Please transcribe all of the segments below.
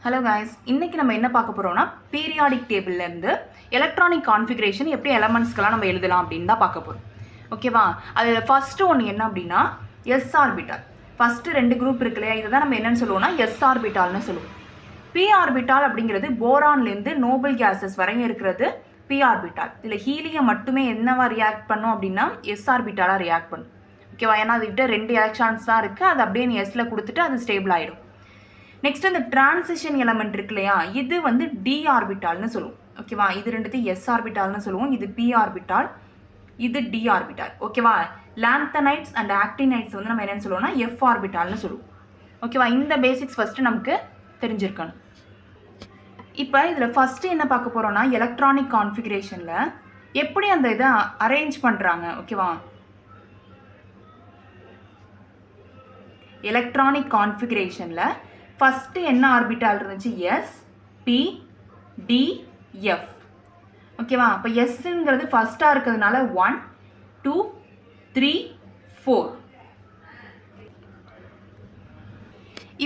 Hello guys, இன்னைக்கு நம்ம என்ன பார்க்க போறோம்னா பீரியாடிக் டேபிள்ல இருந்து எலக்ட்ரானிக் கான்ஃபிகரேஷன் எப்படி எலமெண்ட்ஸ்க்கெல்லாம் நம்ம எழுதலாம் அப்படின்னு தான் பார்க்க போறோம். ஓகேவா? அதில் ஃபர்ஸ்ட் ஒன்று என்ன அப்படின்னா எஸ் ஆர்பிட்டால். ஃபர்ஸ்ட் ரெண்டு குரூப் இருக்கு இல்லையா, இதை தான் நம்ம என்னன்னு சொல்லுவோம்னா எஸ் ஆர்பிட்டால்னு சொல்லுவோம். பி ஆர்பிட்டால் அப்படிங்கிறது போரான்லேருந்து நோபல் கேஸஸ் வரையும் இருக்கிறது பி ஆர்பிட்டால். இதில் ஹீலியம் மட்டுமே என்னவா ரியாக்ட் பண்ணும் அப்படின்னா எஸ் ஆர்பிட்டாலாக ரியாக்ட் பண்ணும். ஓகேவா? ஏன்னா அதுக்கிட்ட 2 எலக்ட்ரான்ஸ் தான் இருக்குது, அது அப்படியே நீ எஸ்ல கொடுத்துட்டு அது ஸ்டேபிள் ஆகிடும். நெக்ஸ்ட் இந்த டிரான்சிஷன் எலமெண்ட் இருக்கு இல்லையா, இது வந்து டி ஆர்பிட்டால்னு சொல்லுவோம். ஓகேவா? இது ரெண்டுத்தையும் எஸ் ஆர்பிட்டால்னு சொல்லுவோம். இது பி ஆர்பிட்டால், இது டி ஆர்பிட்டால். ஓகேவா? லாந்தனைட்ஸ் அண்ட் ஆக்டினைட்ஸ் வந்து நம்ம என்னன்னு சொல்லுவோம்னா எஃப் ஆர்பிட்டால்னு சொல்லுவோம். ஓகேவா? இந்த பேசிக்ஸ் ஃபர்ஸ்ட் நமக்கு தெரிஞ்சிருக்கணும். இப்போ இதில் ஃபர்ஸ்ட் என்ன பார்க்க போறோம்னா எலக்ட்ரானிக் கான்ஃபிகரேஷனில் எப்படி அந்த இதை அரேஞ்ச் பண்ணுறாங்க. ஓகேவா? எலக்ட்ரானிக் கான்ஃபிகரேஷனில் ஃபஸ்ட்டு என்ன ஆர்பிட்டால் இருந்துச்சு? S, p, d, f. ஓகேவா? அப்போ எஸ்ங்கிறது ஃபஸ்ட்டாக இருக்கிறதுனால 1, 2, 3, 4.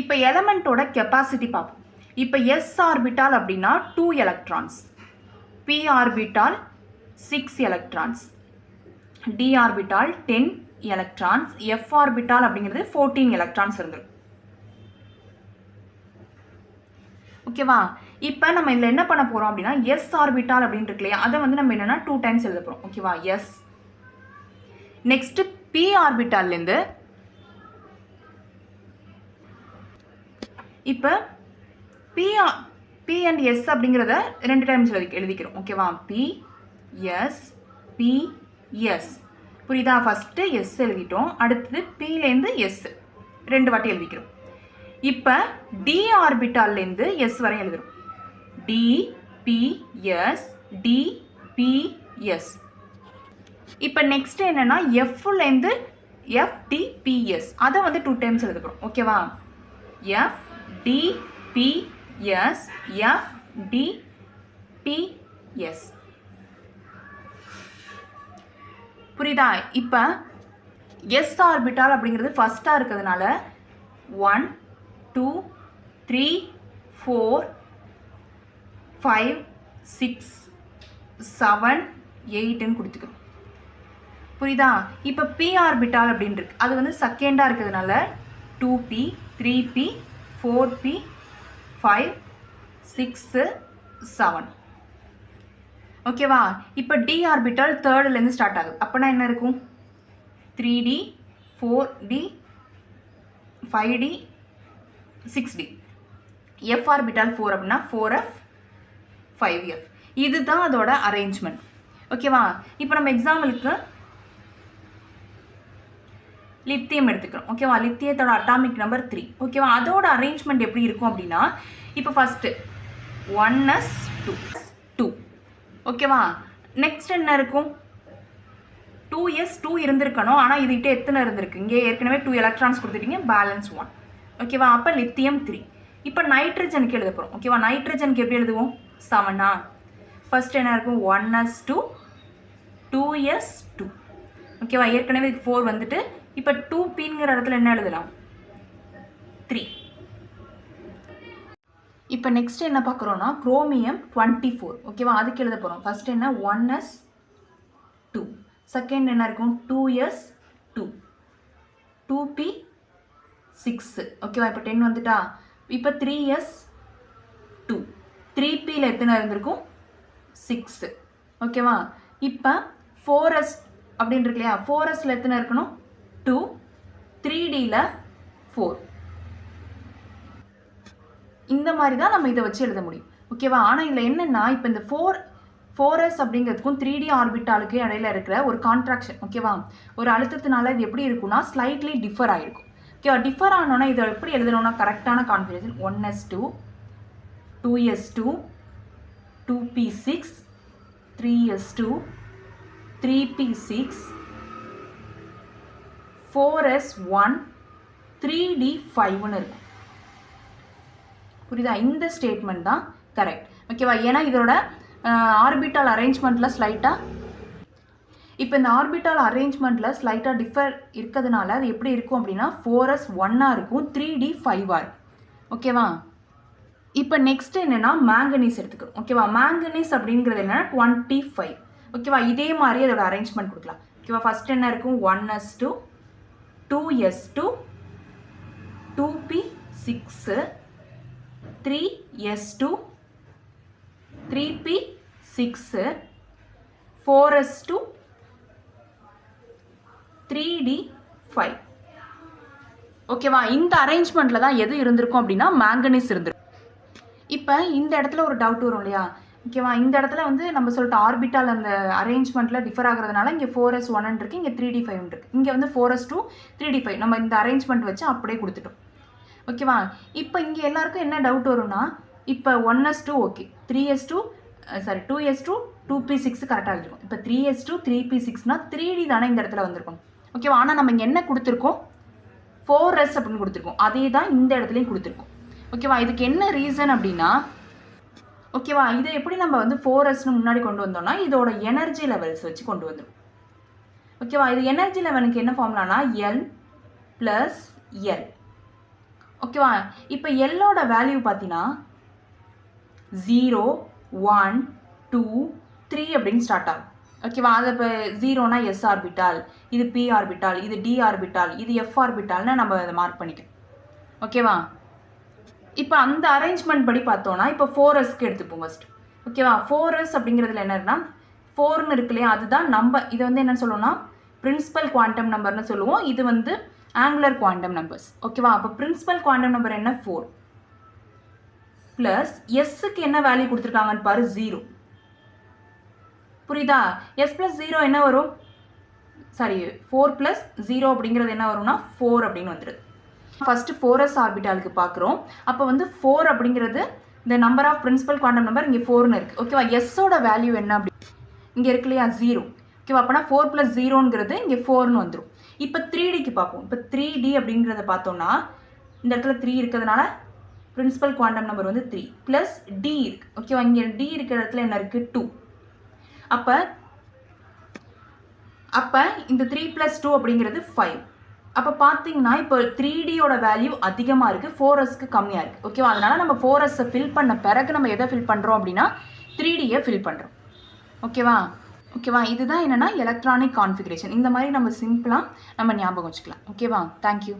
இப்போ எலமெண்ட்டோட கெப்பாசிட்டி பார்ப்போம். இப்போ எஸ் ஆர்பிட்டால் அப்படின்னா 2 electrons, p orbital 6 electrons, d orbital 10 electrons, f orbital அப்படிங்கிறது 14 எலக்ட்ரான்ஸ் இருந்தது. ஓகேவா? இப்போ நம்ம இதில் என்ன பண்ண போகிறோம் அப்படின்னா எஸ் ஆர்பிட்டால் அப்படின்னு இருக்கு இல்லையா, அதை வந்து நம்ம என்னென்னா 2 டைம்ஸ் எழுத போகிறோம். ஓகேவா? எஸ். நெக்ஸ்ட் பி ஆர்பிட்டால்லேருந்து இப்போ பி அண்ட் எஸ் அப்படிங்கிறத 2 டைம்ஸ் எழுதிக்கிறோம். ஓகேவா? P s, p s. புரியுதா? ஃபஸ்ட்டு எஸ் எழுதிட்டோம், அடுத்தது பிலேருந்து எஸ் 2 வாட்டி எழுதிக்கிறோம். இப்போ டி ஆர்பிட்டால்லேருந்து எஸ் வரை எழுதுறோம். D p s, d p s. இப்போ நெக்ஸ்ட் என்னன்னா எஃப்லேருந்து எஃப் டி பி எஸ், அதை வந்து 2 டைம்ஸ் எழுதுகிறோம். ஓகேவா? F d p s, f d p s. புரியுதா? இப்போ எஸ் ஆர்பிட்டால் அப்படிங்கிறது ஃபர்ஸ்டாக இருக்கிறதுனால 1, 2, 3, 4, 5, 6, 7, 8ன்னு கொடுத்துக்கிறோம். புரியுதா? இப்போ பி ஆர்பிட்டால் அப்படின்னு இருக்கு, அது வந்து செகண்டாக இருக்கிறதுனால 2p, 3p, 4p, 5, 6, 7. ஓகேவா? இப்போ டி ஆர்பிட்டால் தேர்ட்லேருந்து ஸ்டார்ட் ஆகுது, அப்போனா என்ன இருக்கும்? 3d, 4d, 5d, 6d. F orbital 4 அப்படின்னா 4f, 5f. இதுதான் அதோட அரேஞ்ச்மெண்ட். ஓகேவா? இப்போ நம்ம எக்ஸாம்பிளுக்கு லித்தியம் எடுத்துக்கிறோம். ஓகேவா? லித்தியத்தோட அட்டாமிக் நம்பர் 3. ஓகேவா? அதோட அரேஞ்ச்மெண்ட் எப்படி இருக்கும் அப்படின்னா இப்போ ஃபஸ்ட்டு 1s2. ஓகேவா? நெக்ஸ்ட் என்ன இருக்கும்? 2s2 இருந்திருக்கணும், ஆனால் இதுகிட்ட எத்தனை இருந்திருக்கு? இங்கே ஏற்கனவே 2 எலக்ட்ரான்ஸ் கொடுத்துட்டீங்க, பேலன்ஸ் 1. ஓகேவா? அப்போ லித்தியம் 3. இப்போ நைட்ரஜனுக்கு எழுத போகிறோம். ஓகேவா? நைட்ரஜனுக்கு எப்படி எழுதுவோம்? 7. ஃபர்ஸ்ட் என்ன இருக்கும்? 1s2, 2s2. ஓகேவா? ஏற்கனவே 4 வந்துட்டு இப்போ 2pங்கிற இடத்துல என்ன எழுதலாம்? 3. இப்போ நெக்ஸ்ட் என்ன பார்க்குறோன்னா குரோமியம் 24. ஓகேவா? அதுக்கு எழுத போகிறோம். ஃபர்ஸ்ட் என்ன? 1s2. செகண்ட் என்ன இருக்கும்? 2s2, 2p6. ஓகேவா? இப்போ 10 வந்துட்டா. இப்போ 3s2, 3pல எத்தனை இருந்திருக்கும்? 6. ஓகேவா? இப்போ 4s அப்படின்னு இருக்கு இல்லையா, 4sல எத்தனை இருக்கணும்? 2, 3dல 4. இந்த மாதிரி தான் நம்ம இதை வச்சு எழுத முடியும். ஓகேவா? ஆனால் இதில் என்னென்னா இப்போ இந்த 4s அப்படிங்கிறதுக்கும் 3d ஆர்பிட்டாலுக்கு இடையில இருக்கிற ஒரு கான்ட்ராக்ஷன். ஓகேவா? ஒரு அழுத்தத்தினால இது எப்படி இருக்குன்னா ஸ்லைட்லி டிஃபர் ஆகிருக்கும். ஓகேவா? டிஃபர் ஆனோன்னா இதை எப்படி எழுதணும்னா கரெக்டான configuration 1s2, 2s2, 2p6, 3s2, 3p6, 4s1, 3d5ன்னு இருக்கும். புரியுதா? இந்த ஸ்டேட்மெண்ட் தான் கரெக்ட். ஓகேவா? ஏன்னா இதோட ஆர்பிட்டால் அரேஞ்ச்மெண்ட்டில் ஸ்லைட்டாக இப்போ இந்த ஆர்பிட்டால் அரேஞ்ச்மெண்ட்டில் ஸ்லைட்டாக டிஃபர் இருக்கிறதுனால அது எப்படி இருக்கும் அப்படின்னா 4s1 இருக்கும், 3d5 இருக்கும். ஓகேவா? இப்போ நெக்ஸ்ட் என்னன்னா மேங்கனீஸ் எடுத்துக்கிறோம். ஓகேவா, மேங்கனீஸ் அப்படிங்கிறது என்னன்னா 25. ஓகேவா, இதே மாதிரி அதோட அரேஞ்ச்மெண்ட் கொடுக்கலாம். ஓகேவா, ஃபர்ஸ்ட் என்ன இருக்கும் 1s2 2s2 2p6 3s2 3p6 4s2 3d5. ஓகேவா, இந்த அரேஞ்ச்மெண்ட்டில் தான் எது இருந்திருக்கும் அப்படின்னா மேங்கனீஸ் இருந்திருக்கும். இப்போ இந்த இடத்துல ஒரு டவுட் வரும் இல்லையா? ஓகேவா, இந்த இடத்துல வந்து நம்ம சொல்லிட்டு ஆர்பிட்டால் அந்த அரேஞ்ச்மெண்ட்டில் டிஃபர் ஆகிறதுனால இங்கே 4s1 இருக்குது, இங்கே 3d5 இருக்குது, இங்கே வந்து 4s2 3d5 நம்ம இந்த அரேஞ்ச்மெண்ட் வச்சு அப்படியே கொடுத்துட்டோம். ஓகேவா, இப்போ இங்கே எல்லாருக்கும் என்ன டவுட் வரும்னா, இப்போ 1s2 ஓகே, 2s2 2p6 கரெக்டாக இருக்கும். இப்போ 3s2 3p6னா 3d தானே இந்த இடத்துல வந்திருக்கும். ஓகேவா, ஆனால் நம்ம இங்கே என்ன கொடுத்துருக்கோம் 4s அப்படின்னு கொடுத்துருக்கோம். அதே தான் இந்த இடத்துலையும் கொடுத்துருக்கோம். ஓகேவா, இதுக்கு என்ன ரீசன் அப்படின்னா, ஓகேவா, இதை எப்படி நம்ம வந்து 4sன்னு முன்னாடி கொண்டு வந்தோம்னா இதோட எனர்ஜி லெவல்ஸ் வச்சு கொண்டு வந்துடும். ஓகேவா, இது எனர்ஜி லெவலுக்கு என்ன ஃபார்முலானா L + L. ஓகேவா, இப்போ எல்லோட வேல்யூ பார்த்தீங்கன்னா 0 1 2 3 அப்படின்னு ஸ்டார்ட் ஆகும். ஓகேவா, அது இப்போ 0னா s ஆர்பிட்டால், இது p ஆர்பிட்டால், இது d ஆர்பிட்டால், இது f ஆர்பிட்டால்னு நம்ம அதை மார்க் பண்ணிக்கணும். ஓகேவா, இப்போ அந்த அரேஞ்ச்மெண்ட் படி பார்த்தோன்னா இப்போ 4sக்கு எடுத்துப்போம் ஃபர்ஸ்ட். ஓகேவா, 4s அப்படிங்கிறதுல என்னன்னா 4ன்னு இருக்கு இல்லையா, அதுதான் நம்ம இதை வந்து என்ன சொல்லுவோம்னா பிரின்சிபல் குவாண்டம் நம்பர்னு சொல்லுவோம். இது வந்து ஆங்குலர் குவாண்டம் நம்பர்ஸ். ஓகேவா, அப்போ பிரின்சிபல் குவாண்டம் நம்பர் என்ன 4 ப்ளஸ் எஸ்ஸுக்கு என்ன வேல்யூ கொடுத்துருக்காங்கன்னு பாரு 0. புரியுதா, s + 0 என்ன வரும், சாரி 4 + 0 அப்படிங்கிறது என்ன வரும்னா 4 அப்படின்னு வந்துடுது. ஃபர்ஸ்ட் 4s ஆர்பிட்டாலுக்கு பார்க்குறோம். அப்போ வந்து 4 அப்படிங்கிறது இந்த number of principal quantum number இங்கே 4ன்னு இருக்குது. ஓகேவா, எஸ்ஸோட வேல்யூ என்ன அப்படி இங்கே இருக்கு இல்லையா 0. ஓகேவா, அப்போனா 4 + 0ங்கிறது இங்கே 4ன்னு வந்துடும். இப்போ 3dக்கு பார்ப்போம். இப்போ 3d அப்படிங்கிறத பார்த்தோம்னா இந்த இடத்துல 3 இருக்கிறதுனால பிரின்சிபல் குவாண்டம் நம்பர் வந்து 3 ப்ளஸ் d இருக்கு. ஓகேவா, இங்கே d இருக்கிற இடத்துல என்ன இருக்குது 2. அப்போ இந்த 3 + 2 அப்படிங்கிறது 5. அப்போ பார்த்தீங்கன்னா இப்போ 3dயோட வேல்யூ அதிகமாக இருக்குது, 4sக்கு கம்மியாக இருக்குது. ஓகேவா, அதனால நம்ம 4sஐ ஃபில் பண்ண பிறகு நம்ம எதை ஃபில் பண்ணுறோம் அப்படின்னா 3dயை ஃபில் பண்ணுறோம். ஓகேவா, இதுதான் என்னென்னா எலக்ட்ரானிக் கான்ஃபிகரேஷன். இந்த மாதிரி நம்ம சிம்பிளாக நம்ம ஞாபகம் வச்சுக்கலாம். ஓகேவா, தேங்க்யூ.